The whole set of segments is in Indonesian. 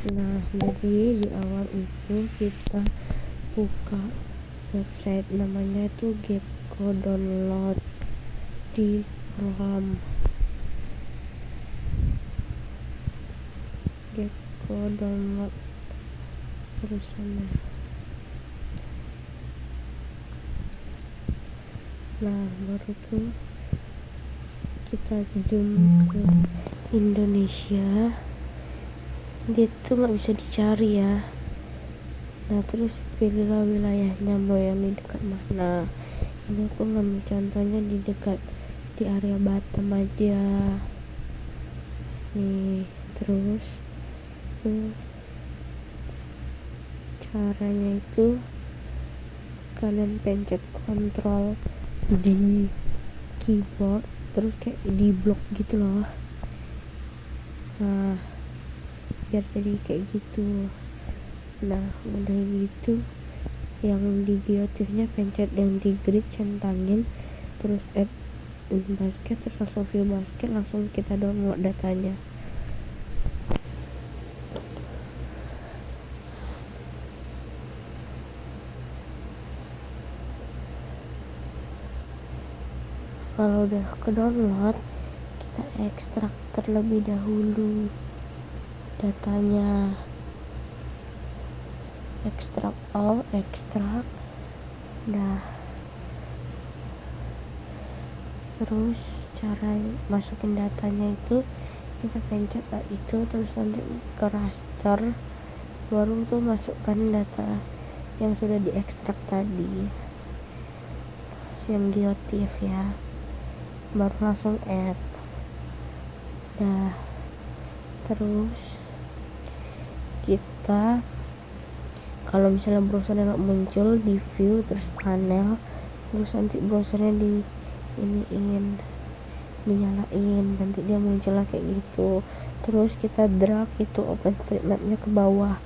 Nah, jadi di awal itu kita buka website namanya itu Gecko Download di Chrome. Gecko Download tulisannya. Nah, baru tuh kita zoom ke Indonesia. Dia tuh nggak bisa dicari ya. Nah, terus pilihlah wilayahnya, mau yang di dekat mana. Ini aku ngambil contohnya di dekat di area Batam aja nih. Terus tuh caranya itu kalian pencet kontrol di keyboard, terus kayak di blok gitu loh. Nah, biar jadi kayak gitu. Nah, udah gitu yang di geotiffnya pencet yang di grid, centangin, terus add in basket, terus langsung view basket, langsung kita download datanya. Kalau udah ke download, kita ekstrak terlebih dahulu datanya. Ekstrak all, ekstrak. Nah, terus cara masukin datanya itu kita pencet itu, terus nanti ke raster, baru tuh masukkan data yang sudah diekstrak tadi, yang geotiff ya, baru langsung add. Nah, terus kita kalau misalnya browsernya nggak muncul, di view terus panel, terus nanti browsernya dinyalain, nanti dia muncullah kayak gitu. Terus kita drag itu OpenStreetMap-nya ke bawah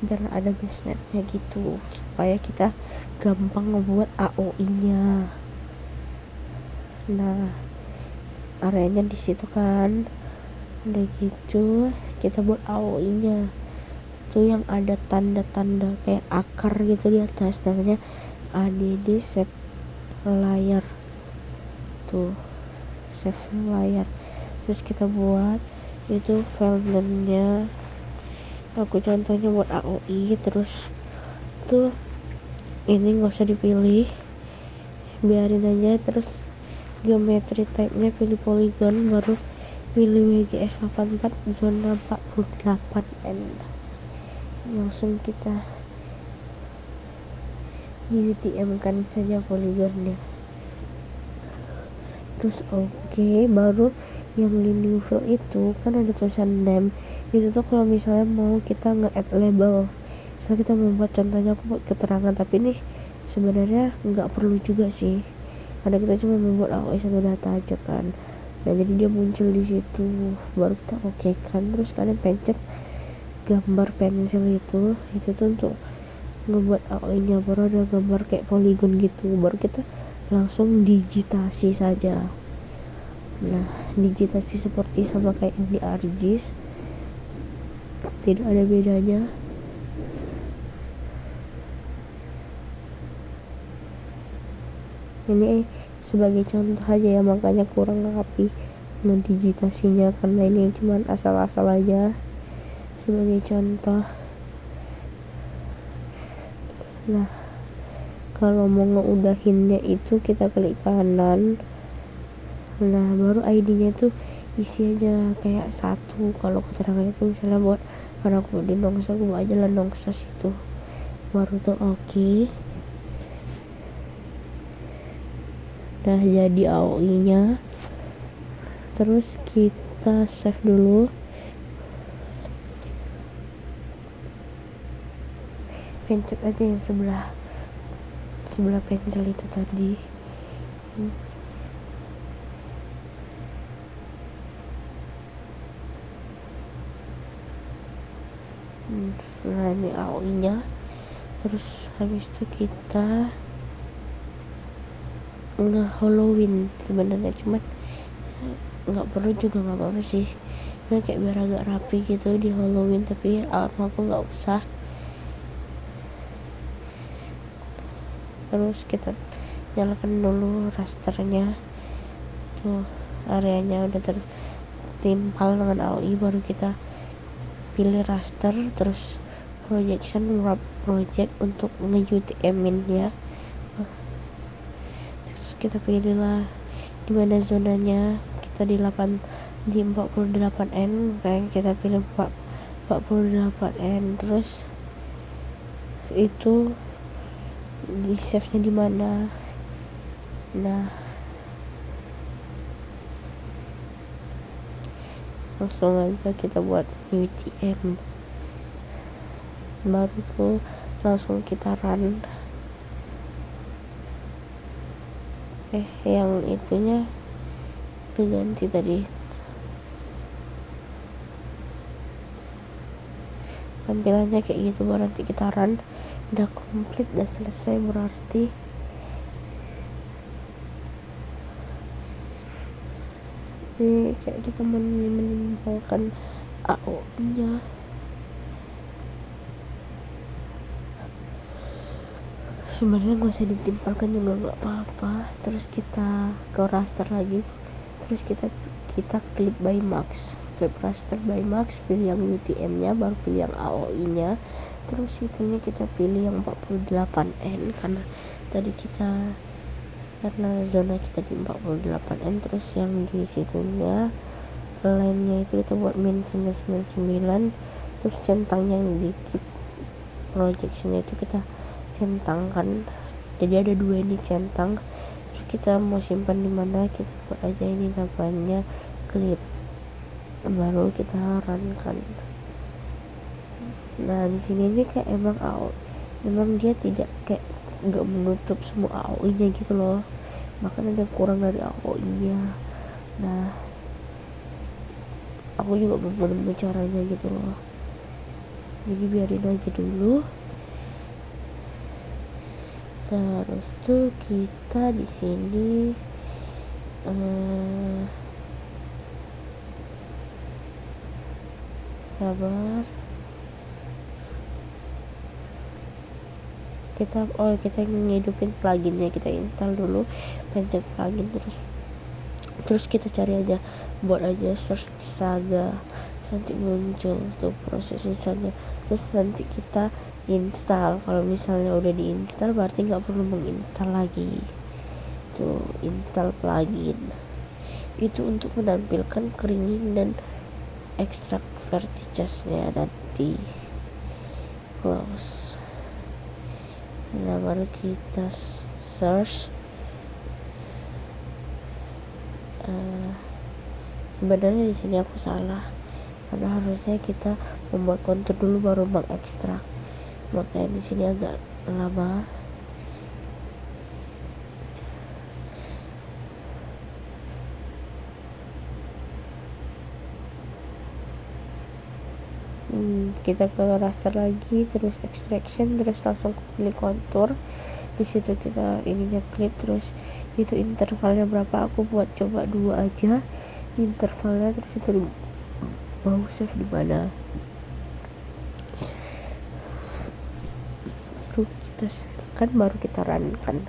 biar ada base map-nya gitu, supaya kita gampang ngebuat AOI-nya. Nah, areanya di situ kan. Udah gitu kita buat AOI-nya tuh yang ada tanda-tanda kayak akar gitu di atas, namanya ADD save layar tuh, save layar. Terus kita buat itu foldernya, aku contohnya buat AOI. Terus tuh ini nggak usah dipilih, biarin aja. Terus geometry type nya pilih polygon, baru pilih WGS 84 zona 48 N. Langsung kita UTM kan saja poligonnya. Terus oke, baru yang di new field itu kan ada tulisan name. Itu tuh kalau misalnya mau kita nge-add label, misalnya kita membuat, contohnya aku buat keterangan, tapi nih sebenarnya nggak perlu juga sih, karena kita cuma membuat AOI satu data aja kan. Nah, jadi dia muncul di situ, baru kita oke kan. Terus kalian pencet gambar pensil itu tuh untuk ngebuat AOI-nya, baru ada gambar kayak polygon gitu, baru kita langsung digitasi saja. Nah, digitasi seperti sama kayak yang di ArcGIS, tidak ada bedanya. Ini sebagai contoh aja ya, makanya kurang rapi ngedigitasinya, karena ini cuma asal-asal aja sebagai contoh. Nah, kalau mau ngeudahinnya itu kita klik kanan. Nah, baru ID-nya tuh isi aja kayak satu. Kalau keterangannya tuh misalnya buat, karena aku di Nongsa, aku aja lah Nongsa situ, baru tuh oke. Nah, jadi AOI-nya. Terus kita save dulu. Pencet aja yang sebelah pensil itu tadi. Nah, ini AOI-nya. Terus habis itu kita nge-hollowin sebenarnya, cuman nggak perlu juga, nggak apa-apa sih, konsepnya kayak biar agak rapi gitu di Halloween, tapi aku nggak usah. Terus kita nyalakan dulu rasternya, tuh areanya udah tertimpal dengan AOI, baru kita pilih raster, terus projection wrap project untuk nge-UTM-in ya. Terus kita pilih lah di mana zonanya, kita di 48N, kayak kita pilih 48N, terus itu di save nya di mana. Nah, langsung aja kita buat UTM, baru tuh langsung kita run. Yang itunya diganti tadi, tampilannya kayak gitu, baru nanti kita run. Udah komplit, udah selesai, berarti ini kayak kita menimbulkan AOI nya. Sebenarnya gak usah ditimpalkan juga nggak apa-apa. Terus kita ke raster lagi, terus kita klik by max, klik raster by max, pilih yang UTM nya, baru pilih yang AOI nya. Terus itunya kita pilih yang 48N, karena zona kita di 48N. Terus yang di situnya line-nya itu kita buat min 999. Terus centang yang di keep projection itu kita centangkan, jadi ada 2 ini centang. Terus kita mau simpan di mana, kita buat aja ini namanya clip, baru kita run kan. Nah di sini ini kayak emang dia tidak kayak nggak menutup semua AOI nya gitu loh, bahkan ada kurang dari AOI nya. Nah aku juga belum menemukan caranya gitu loh, jadi biarin aja dulu. Terus tuh kita di sini sabar, kita ngidupin pluginnya, kita install dulu, pencet plugin, terus kita cari aja, buat aja search Saga, nanti muncul tuh prosesnya Saga. Terus nanti kita install, kalau misalnya udah diinstal berarti nggak perlu menginstal lagi. Tuh install plugin itu untuk menampilkan keringin dan ekstrak vertices-nya, nanti close. Nah baru kita search. Sebenarnya di sini aku salah, karena harusnya kita membuat kontur dulu baru mengekstrak, makanya di sini agak lama. Kita ke raster lagi, terus extraction, terus langsung pilih kontur. Di situ kita ininya clip, terus itu intervalnya berapa, aku buat coba 2 aja intervalnya. Terus itu mau save di mana, baru kita save kan, baru kita run kan.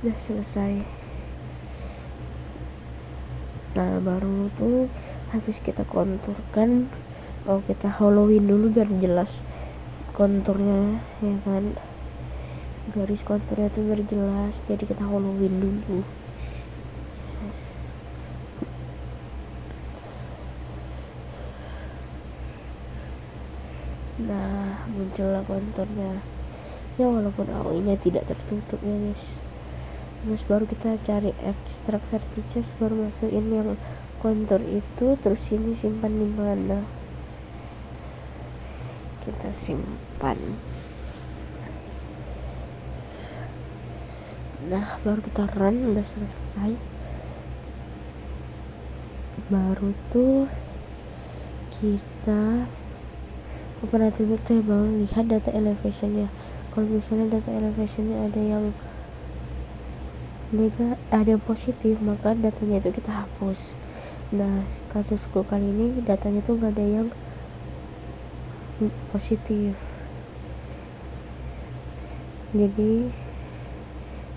Udah selesai. Nah baru tuh habis kita konturkan, kita Halloween dulu biar jelas konturnya ya kan, garis konturnya tuh biar jelas, jadi kita Halloween dulu. Nah muncullah konturnya ya, walaupun AOI nya tidak tertutup ya guys. Terus baru kita cari ekstrak vertices, baru masukin yang kontur itu. Terus ini simpan di mana, kita simpan. Nah baru kita run, udah selesai. Baru tuh kita open attribute table, lihat data elevationnya. Kalau misalnya data elevationnya ada yang ada yang positif, maka datanya itu kita hapus. Nah kasusku kali ini datanya tuh gak ada yang positif, jadi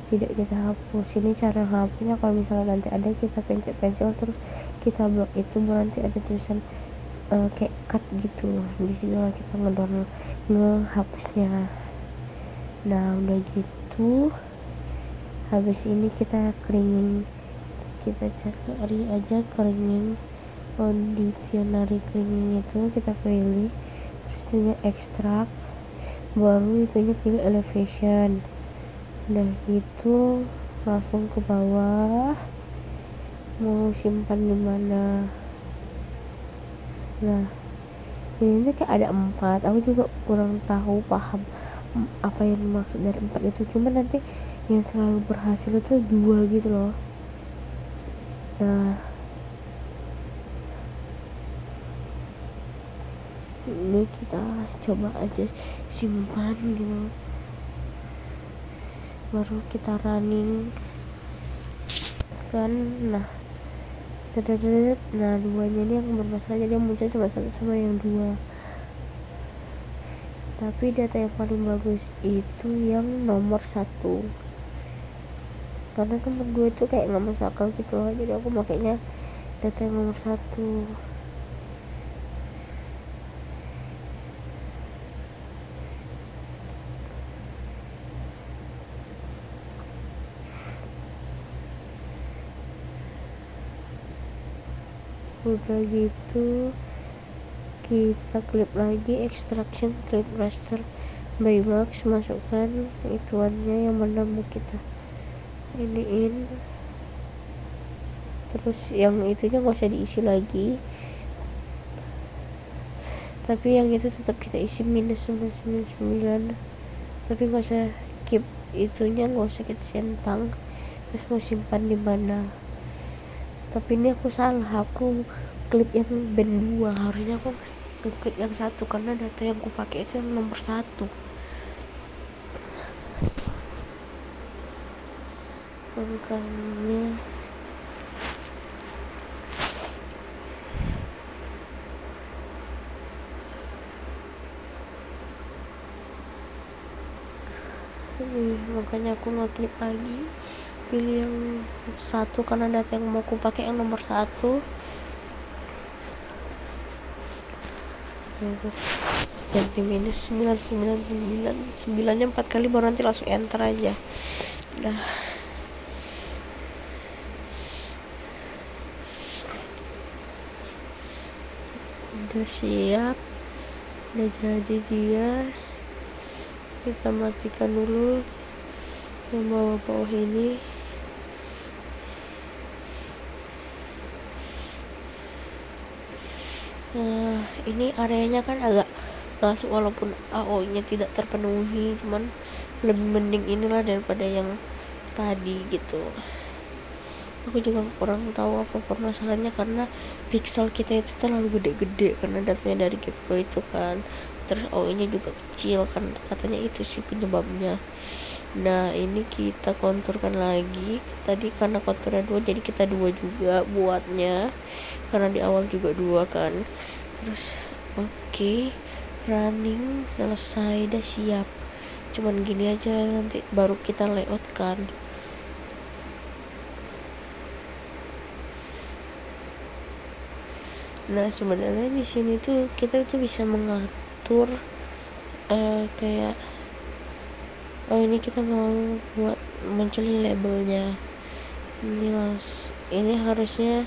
tidak kita hapus. Ini cara hapusnya, kalau misalnya nanti ada kita pencet pensil terus kita blok itu, baru nanti ada tulisan kayak cut gitu, di situ lah kita ngehapusnya. Nah udah gitu, habis ini kita keringin, kita cari aja keringin dictionary keringin itu, kita pilih terus itunya ekstrak, baru itunya pilih elevation. Udah gitu langsung ke bawah, mau simpan di mana. Nah ini tuh kayak ada 4, aku juga kurang tahu paham apa yang dimaksud dari 4 itu, cuma nanti yang selalu berhasil itu 2 gitu loh. Nah ini kita coba aja simpan gitu, baru kita running kan. Nah nah 2-nya ini yang bermasalah, jadi yang muncul cuma 1 sama yang 2. Tapi data yang paling bagus itu yang nomor 1, karena nomor 2 itu kayak gak masuk akal gitu loh, jadi aku makanya data yang nomor 1. Udah gitu kita klik lagi extraction, clip raster by max, masukkan ituannya yang mana mau kita iniin, terus yang itunya gak usah diisi lagi, tapi yang itu tetap kita isi minus 999, tapi gak usah keep itunya, gak usah kita centang. Terus mau simpan di mana, tapi ini aku salah, aku klik yang band 2, harusnya aku klik yang 1 karena data yang aku pakai itu yang nomor 1. Makanya makanya aku ngeklik lagi, pilih yang 1 karena data yang mau aku pakai yang nomor 1. Ganti minus 999, 9-nya 4 kali, baru nanti langsung enter aja. Udah siap, udah jadi dia. Kita matikan dulu yang bawah-bawah ini. Nah ini areanya kan agak masuk walaupun AO nya tidak terpenuhi, cuman lebih mending inilah daripada yang tadi gitu. Aku juga kurang tahu apa permasalahannya, karena pixel kita itu terlalu gede-gede karena datanya dari Gapco itu kan, terus AO nya juga kecil kan, katanya itu sih penyebabnya. Nah ini kita konturkan lagi, tadi karena konturnya 2 jadi kita 2 juga buatnya, karena di awal juga 2 kan. Terus oke, running selesai, udah siap, cuman gini aja nanti baru kita layout kan. Nah sebenarnya di sini tuh kita tuh bisa mengatur kayak ini kita mau buat munculin labelnya, ini harusnya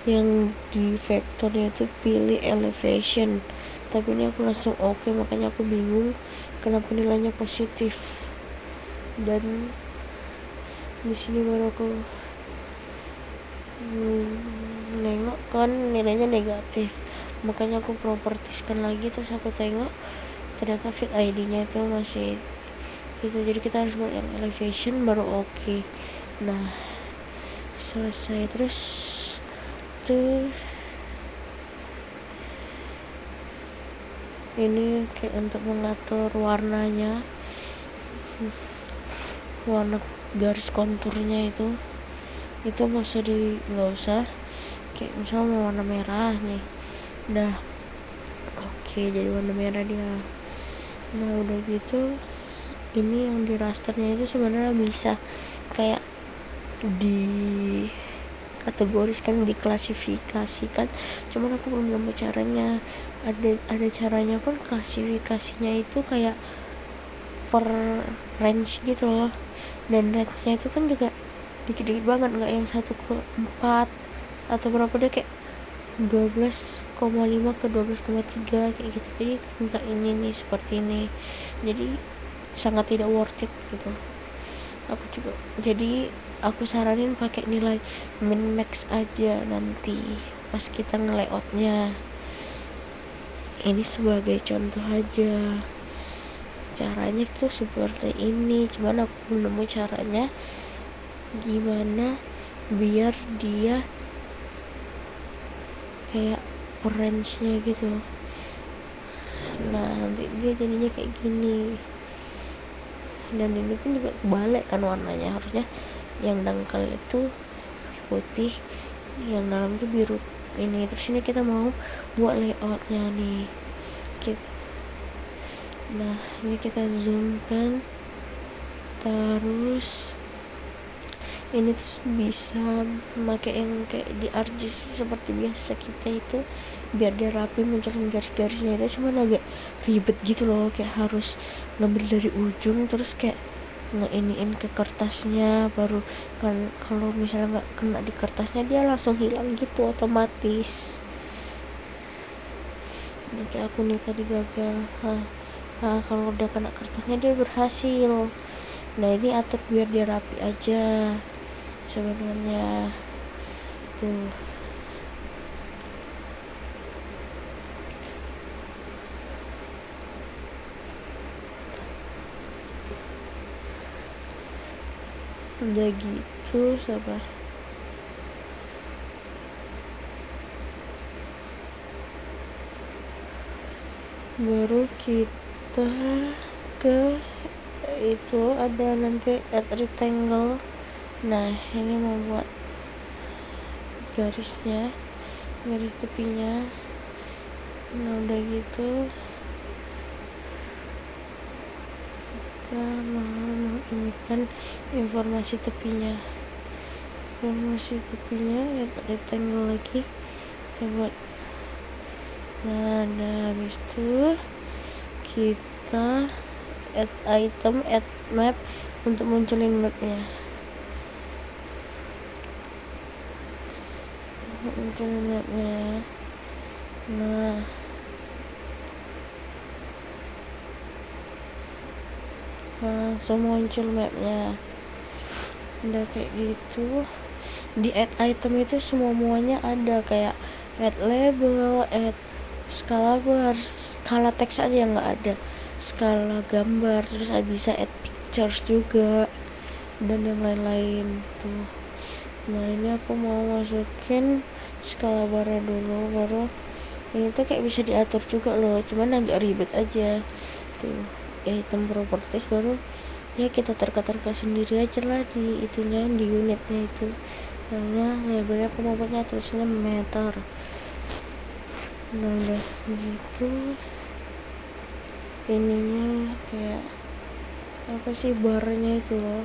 yang di vektornya itu pilih elevation, tapi ini aku langsung oke, makanya aku bingung kenapa nilainya positif. Dan di sini baru aku nengok kan nilainya negatif, makanya aku propertiskan lagi, terus aku tengok ternyata fit ID nya itu masih itu, jadi kita harus buat yang elevation baru oke. Nah selesai, terus tuh ini kayak untuk mengatur warnanya, warna garis konturnya itu nggak usah kayak misalnya mau warna merah nih, udah oke jadi warna merah dia. Nah udah gitu, ini yang di rasternya itu sebenarnya bisa kayak di kategoriskan, diklasifikasikan, cuman aku belum nemu caranya. Ada caranya pun, klasifikasinya itu kayak per range gitu loh, dan range nya itu kan juga dikit-dikit banget, nggak yang 1/4 atau berapa, deh kayak 12,5 ke 12,3 kayak gitu. Jadi nggak ini nih seperti ini, jadi sangat tidak worth it gitu. Jadi aku saranin pakai nilai min max aja nanti pas kita nge-layoutnya. Ini sebagai contoh aja, caranya tuh seperti ini, cuman aku belum nemu caranya gimana biar dia kayak range-nya gitu. Nah nanti dia jadinya kayak gini, dan ini pun juga kebalik kan warnanya, harusnya yang dangkal itu putih, yang dalam tuh biru ini. Terus ini kita mau buat layoutnya nih gitu. Nah ini kita zoom kan, terus ini tuh bisa pakai yang kayak di ArcGIS seperti biasa kita itu, biar dia rapi munculin garis-garisnya itu. Cuman agak ribet gitu loh, kayak harus ngambil dari ujung terus kayak ngeiniin ke kertasnya, baru kan kalau misalnya nggak kena di kertasnya dia langsung hilang gitu otomatis. Ini kayak aku nih tadi gagal. Nah kalau udah kena kertasnya dia berhasil. Nah ini atur biar dia rapi aja sebenarnya tuh. Udah gitu, sabar. Baru kita ke itu, ada nanti add rectangle. Nah ini mau buat garisnya, garis tepinya. Nah udah gitu kita mau ini kan informasi tepinya add rectangle lagi kita buat. Nah habis itu kita add item, add map untuk munculin mapnya. Nah langsung muncul mapnya. Udah kayak gitu, di add item itu semuanya ada, kayak add label, add skala bar, skala teks aja yang nggak ada, skala gambar, terus bisa add pictures juga, dan yang lain-lain tuh. Nah ini aku mau masukin skala barnya dulu, baru ini tuh kayak bisa diatur juga loh, cuman agak ribet aja tuh. Item properties, baru ya kita terka-terka sendiri aja lah di itunya, di unitnya itu. Soalnya labelnya aku mau punya tulisannya meter. Nah udah gitu, ininya kayak apa sih, barnya itu loh,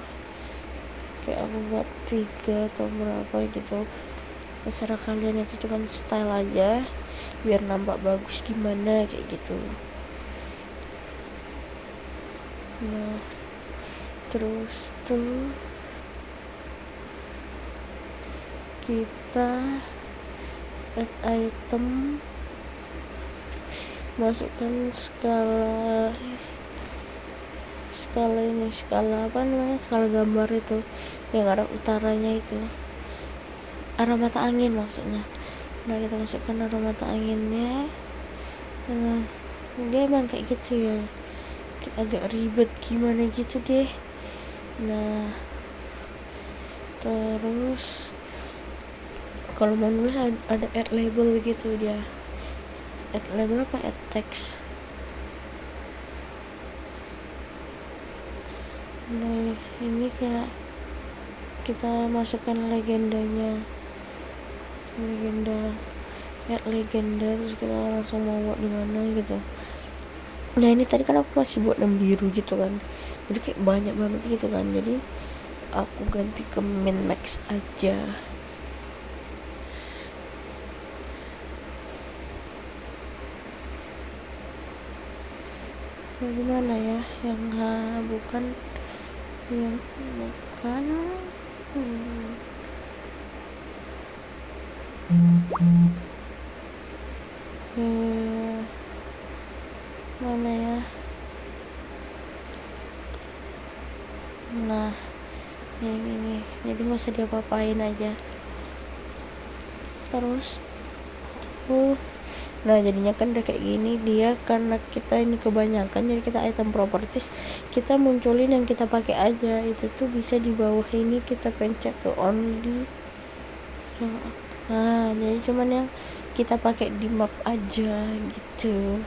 kayak aku buat 3 atau berapa gitu, terserah kalian, itu cuman style aja biar nampak bagus gimana kayak gitu. Nah terus tuh kita add item, masukkan skala ini, skala apa namanya, skala gambar itu yang arah utaranya itu, arah mata angin maksudnya. Nah kita masukkan arah mata anginnya. Nah dia emang kayak gitu ya, agak ribet gimana gitu deh. Nah terus kalau mau nulis ada add label gitu, dia add label apa add text. Nah ini kayak kita masukkan legendanya, legenda ya legenda, terus kita langsung mau buat di mana gitu. Nah ini tadi kan aku masih buat yang biru gitu kan, jadi kayak banyak banget gitu kan, jadi aku ganti ke min max aja. Nah, gimana ya yang bukan yang bukan mana ya. Nah ini jadi nggak usah diapa-apain aja. Terus nah jadinya kan udah kayak gini dia, karena kita ini kebanyakan, jadi kita item properties kita munculin yang kita pakai aja. Itu tuh bisa di bawah ini kita pencet tuh only. Nah jadi cuman yang kita pakai di map aja gitu.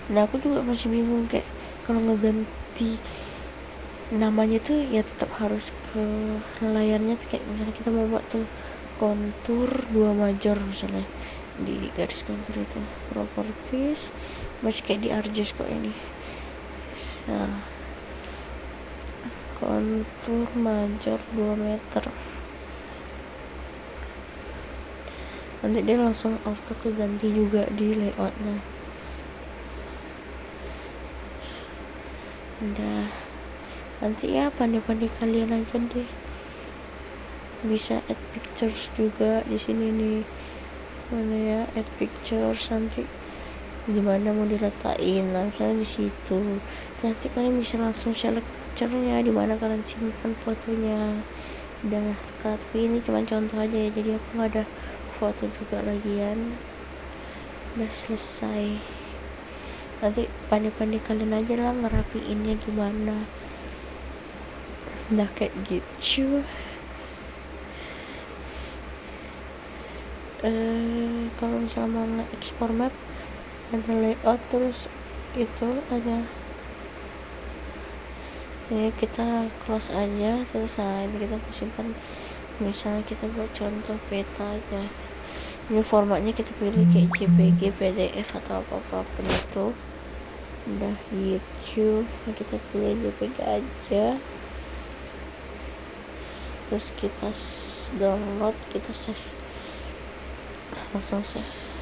Nah aku juga masih bingung kayak kalau ngeganti namanya tuh ya tetap harus ke layarnya tuh, kayak misalnya kita mau buat tuh kontur 2 major misalnya, di garis kontur itu properties masih kayak di adjust kok ini. Nah kontur major 2 meter, nanti dia langsung auto keganti juga di layoutnya. Udah, nanti ya pandai-pandai kalian aja deh, bisa add pictures juga di sini nih. Mana ya add pictures, nanti dimana mau diletakkan, nah misalnya di situ nanti kalian bisa langsung select picture-nya dimana kalian simpan fotonya. Udah, tapi ini cuma contoh aja ya, jadi aku nggak ada foto juga lagian. Udah selesai, nanti pandai-pandai kalian aja lah ngerapiinnya gimana. Udah kayak gitu. Kalau misalnya mau nge-export map ada layout, terus itu ada ini kita close aja, terus nah ini kita simpan. Misalnya kita buat contoh peta aja, ini formatnya kita pilih kayak JPG, PDF atau apapun itu. Udah gitu, kita pilih JPG aja, terus kita download, kita save, langsung save.